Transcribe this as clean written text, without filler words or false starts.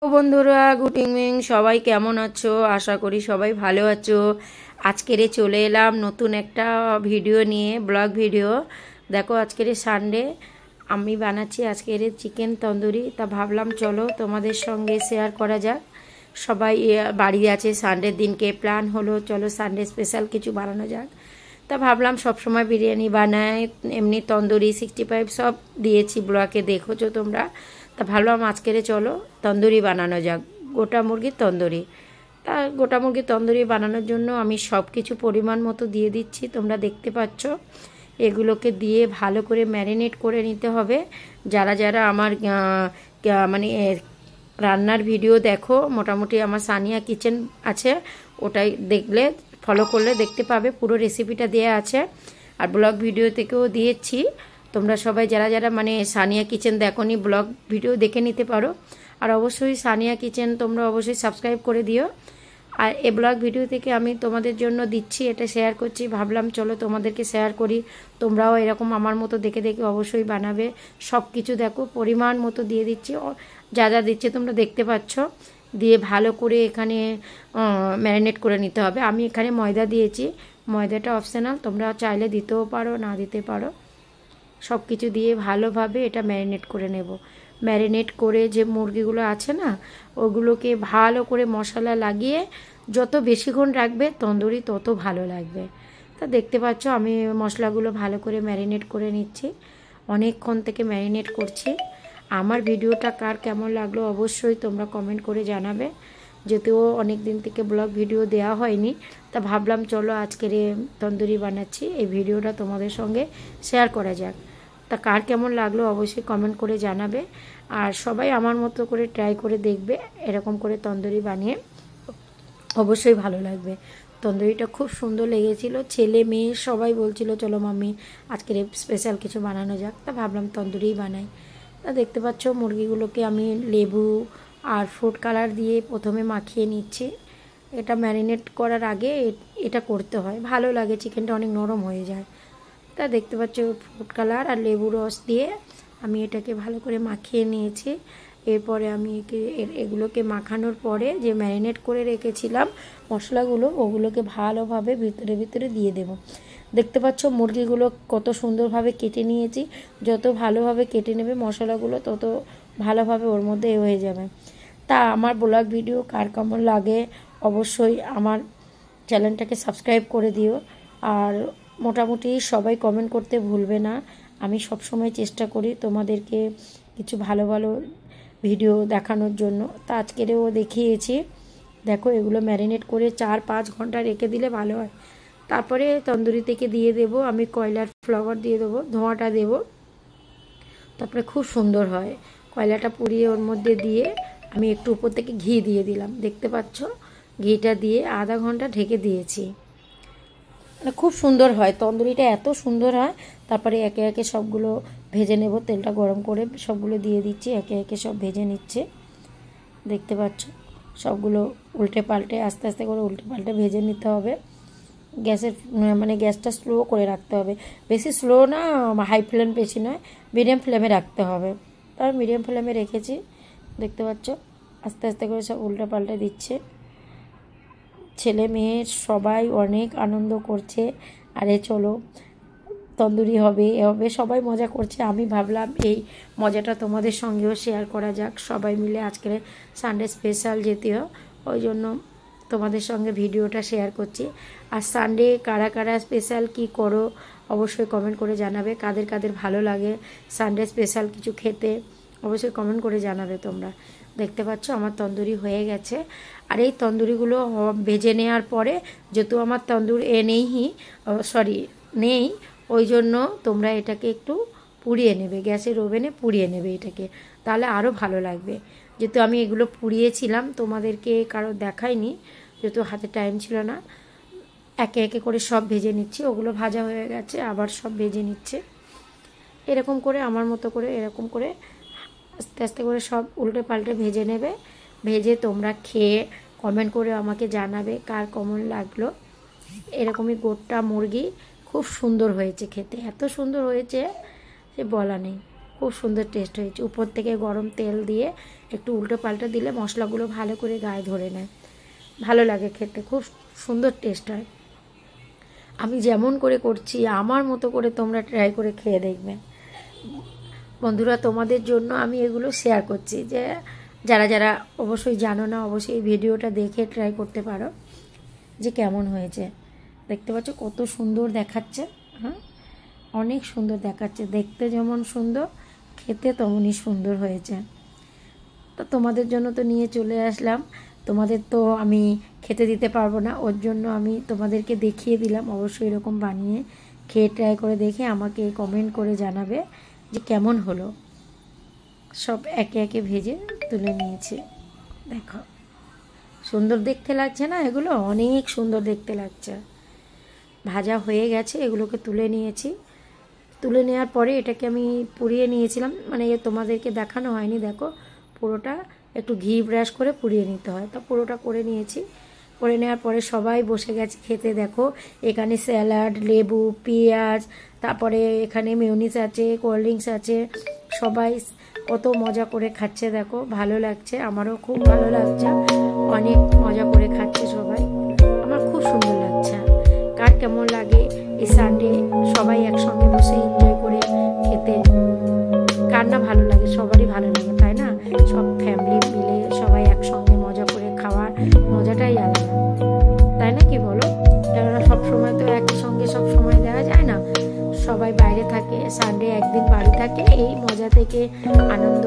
তো বন্ধুরা, good evening. সবাই কেমন আছো? আশা করি সবাই ভালো আছো। আজকেরে চলে এলাম নতুন একটা ভিডিও নিয়ে, ব্লগ ভিডিও। দেখো, আজকের সানডে, আমি বানাচ্ছি আজকের চিকেন তন্দুরি। তা ভাবলাম চলো তোমাদের সঙ্গে শেয়ার করা যাক। সবাই বাড়ি আছে সানডের দিনকে, প্ল্যান হলো চলো সানডে স্পেশাল কিছু বানানো যাক। তা ভাবলাম সবসময় বিরিয়ানি বানাই, এমনি তন্দুরি 65 সব দিয়েছি ব্লগে, দেখোছো তোমরা। তা ভাবলাম আজকের চলো তন্দুরি বানানো যাক, গোটা মুরগির তন্দুরি। তা গোটা মুরগির তন্দুরি বানানোর জন্য আমি সব কিছু পরিমাণ মতো দিয়ে দিচ্ছি, তোমরা দেখতে পাচ্ছ। এগুলোকে দিয়ে ভালো করে ম্যারিনেট করে নিতে হবে। যারা যারা আমার মানে রান্নার ভিডিও দেখো, মোটামুটি আমার সানিয়া কিচেন আছে, ওটাই দেখলে ফলো করলে দেখতে পাবে, পুরো রেসিপিটা দেওয়া আছে। আর ব্লগ ভিডিও থেকেও দিয়েছি। তোমরা সবাই যারা যারা মানে সানিয়া কিচেন দেখোনি, ব্লগ ভিডিও দেখে নিতে পারো। আর অবশ্যই সানিয়া কিচেন তোমরা অবশ্যই সাবস্ক্রাইব করে দিও। আর এই ব্লগ ভিডিও থেকে আমি তোমাদের জন্য দিচ্ছি, এটা শেয়ার করছি। ভাবলাম চলো তোমাদেরকে শেয়ার করি, তোমরাও এরকম আমার মতো দেখে দেখে অবশ্যই বানাবে। সব কিছু দেখো পরিমাণ মতো দিয়ে দিচ্ছি, যা যা দিচ্ছে তোমরা দেখতে পাচ্ছ। দিয়ে ভালো করে এখানে ম্যারিনেট করে নিতে হবে। আমি এখানে ময়দা দিয়েছি, ময়দাটা অপশনাল, তোমরা চাইলে দিতেও পারো, না দিতে পারো। সব কিছু দিয়ে ভালোভাবে এটা ম্যারিনেট করে নেব। ম্যারিনেট করে যে মুরগিগুলো আছে না, ওগুলোকে ভালো করে মশলা লাগিয়ে যত বেশিক্ষণ রাখবে তন্দুরি তত ভালো লাগবে। তা দেখতে পাচ্ছ আমি মশলাগুলো ভালো করে ম্যারিনেট করে নিচ্ছি, অনেকক্ষণ থেকে ম্যারিনেট করছি। আমার ভিডিওটা কার কেমন লাগলো অবশ্যই তোমরা কমেন্ট করে জানাবে। যেহেতু অনেক দিন থেকে ব্লগ ভিডিও দেওয়া হয়নি, তা ভাবলাম চলো আজকের তন্দুরি বানাচ্ছি, এই ভিডিওটা তোমাদের সঙ্গে শেয়ার করা যাক। তা কার কেমন লাগলো অবশ্যই কমেন্ট করে জানাবে। আর সবাই আমার মতো করে ট্রাই করে দেখবে, এরকম করে তন্দুরি বানিয়ে অবশ্যই ভালো লাগবে। তন্দুরিটা খুব সুন্দর লেগেছিল, ছেলে মেয়ে সবাই বলছিল চলো মাম্মি আজকের স্পেশাল কিছু বানানো যাক। তা ভাবলাম তন্দুরিই বানাই। তা দেখতে পাচ্ছ মুরগিগুলোকে আমি লেবু আর ফুড কালার দিয়ে প্রথমে মাখিয়ে নিচ্ছি। এটা ম্যারিনেট করার আগে এটা করতে হয়, ভালো লাগে, চিকেনটা অনেক নরম হয়ে যায়। তা দেখতে পাচ্ছ ফুড কালার আর লেবু রস দিয়ে আমি এটাকে ভালো করে মাখিয়ে নিয়েছি। এরপরে আমি এগুলোকে মাখানোর পরে যে ম্যারিনেট করে রেখেছিলাম মশলাগুলো, ওগুলোকে ভালোভাবে ভিতরে ভিতরে দিয়ে দেব। দেখতে পাচ্ছ মুরগিগুলো কত সুন্দরভাবে কেটে নিয়েছি। যত ভালোভাবে কেটে নেবে মশলাগুলো তত ভালোভাবে ওর মধ্যে হয়ে যাবে। তা আমার ব্লগ ভিডিও কার কেমন লাগে অবশ্যই আমার চ্যানেলটাকে সাবস্ক্রাইব করে দিও। আর মোটামুটি সবাই কমেন্ট করতে ভুলবে না। আমি সবসময় চেষ্টা করি তোমাদেরকে কিছু ভালো ভালো ভিডিও দেখানোর জন্য। তা আজকেরও দেখিয়েছি। দেখো এগুলো ম্যারিনেট করে 4-5 ঘন্টা রেখে দিলে ভালো হয়। তারপরে তন্দুরি থেকে দিয়ে দেব আমি কয়লার ফ্লেভার দিয়ে দেবো, ধোঁয়াটা দেব, তারপরে খুব সুন্দর হয়। কয়লাটা পুড়িয়ে ওর মধ্যে দিয়ে আমি একটু উপর থেকে ঘি দিয়ে দিলাম, দেখতে পাচ্ছ। ঘিটা দিয়ে আধা ঘন্টা ঢেকে দিয়েছি। মানে খুব সুন্দর হয় তন্দুরিটা, এত সুন্দর হয়। তারপরে একে একে সবগুলো ভেজে নেব, তেলটা গরম করে সবগুলো দিয়ে দিচ্ছি, একে একে সব ভেজে নিচ্ছে, দেখতে পাচ্ছ। সবগুলো উল্টে পাল্টে আস্তে আস্তে করে উল্টে পাল্টে ভেজে নিতে হবে। গ্যাসের মানে গ্যাসটা স্লো করে রাখতে হবে, বেশি স্লো না, হাই ফ্লেম বেশি নয়, মিডিয়াম ফ্লেমে রাখতে হবে। তার মিডিয়াম ফ্লেমে রেখেছি, দেখতে পাচ্ছ। আস্তে আস্তে করে সব উল্টে পাল্টে দিচ্ছে। ছেলে মেয়ে সবাই অনেক আনন্দ করছে, আরে চলো তন্দুরি হবে এ হবে, সবাই মজা করছে। আমি ভাবলাম এই মজাটা তোমাদের সঙ্গেও শেয়ার করা যাক, সবাই মিলে আজকের সানডে স্পেশাল যেতেও, ওই জন্য তোমাদের সঙ্গে ভিডিওটা শেয়ার করছি। আর সানডে কারা কারা স্পেশাল কি করো অবশ্যই কমেন্ট করে জানাবে। কাদের কাদের ভালো লাগে সানডে স্পেশাল কিছু খেতে অবশ্যই কমেন্ট করে জানাবে তোমরা। দেখতে পাচ্ছ আমার তন্দুরি হয়ে গেছে। আর এই তন্দুরিগুলো ভেজে নেওয়ার পরে, যেহেতু আমার তন্দুর নেই, ওই জন্য তোমরা এটাকে একটু পুড়িয়ে নেবে, গ্যাসের ওভেনে পুড়িয়ে নেবে এটাকে, তাহলে আরও ভালো লাগবে। যেহেতু আমি এগুলো পুড়িয়েছিলাম তোমাদেরকে কারো দেখাইনি, যেহেতু হাতে টাইম ছিল না। একে একে করে সব ভেজে নিচ্ছি, ওগুলো ভাজা হয়ে গেছে, আবার সব ভেজে নিচ্ছে। এরকম করে আমার মতো করে এরকম করে আস্তে আস্তে করে সব উল্টে পাল্টে ভেজে নেবে। ভেজে তোমরা খেয়ে কমেন্ট করে আমাকে জানাবে কার কেমন লাগলো। এরকমই গোটা মুরগি খুব সুন্দর হয়েছে খেতে, এত সুন্দর হয়েছে যে বলা নেই, খুব সুন্দর টেস্ট হয়েছে। উপর থেকে গরম তেল দিয়ে একটু উল্টো পাল্টা দিলে মশলাগুলো ভালো করে গায়ে ধরে নেয়, ভালো লাগে খেতে, খুব সুন্দর টেস্ট হয়। আমি যেমন করে করছি আমার মতো করে তোমরা ট্রাই করে খেয়ে দেখবে বন্ধুরা। তোমাদের জন্য আমি এগুলো শেয়ার করছি, যে যারা যারা অবশ্যই জানো না অবশ্যই এই ভিডিওটা দেখে ট্রাই করতে পারো যে কেমন হয়েছে। দেখতে পাচ্ছ কত সুন্দর দেখাচ্ছে, হ্যাঁ অনেক সুন্দর দেখাচ্ছে, দেখতে যেমন সুন্দর খেতে তেমনই সুন্দর হয়েছে। তো তোমাদের জন্য তো নিয়ে চলে আসলাম, তোমাদের তো আমি খেতে দিতে পারবো না, ওর জন্য আমি তোমাদেরকে দেখিয়ে দিলাম। অবশ্যই এরকম বানিয়ে খেয়ে ট্রাই করে দেখে আমাকে কমেন্ট করে জানাবে যে কেমন হলো। সব একে একে ভেজে তুলে নিয়েছি, দেখো সুন্দর দেখতে লাগছে না, এগুলো অনেক সুন্দর দেখতে লাগছে। ভাজা হয়ে গেছে, এগুলোকে তুলে নিয়েছি। তুলে নেওয়ার পরে এটাকে আমি পুড়িয়ে নিয়েছিলাম, মানে তোমাদেরকে দেখানো হয়নি, দেখো পুরোটা একটু ঘি ব্রাশ করে পুড়িয়ে নিতে হয়, তা পুরোটা করে নিয়েছি। করে নেওয়ার পরে সবাই বসে গেছে খেতে। দেখো এখানে স্যালাড, লেবু, পেঁয়াজ, তারপরে এখানে মেয়োনিজ আছে, কোল্ড ড্রিঙ্কস আছে, সবাই কত মজা করে খাচ্ছে, দেখো ভালো লাগছে, আমারও খুব ভালো লাগছে, অনেক মজা করে খাচ্ছে সবাই, আমার খুব সুন্দর লাগছে। কার কেমন লাগে এই সানডে সবাই একসঙ্গে বসে এনজয় করে খেতে, কার না ভালো লাগে, সবারই ভালো লাগে তাই না? সব ফ্যামিলি মিলে সবাই একসঙ্গে মজা করে খাওয়ার মজাটাই আলাদা, তাই না কি বলো? কেননা সবসময় তো একই সঙ্গে সব সময় দেখা যায় না, সবাই বাইরে থাকে, সানডে একদিন বাড়ি থাকে, এই মজা থেকে আনন্দ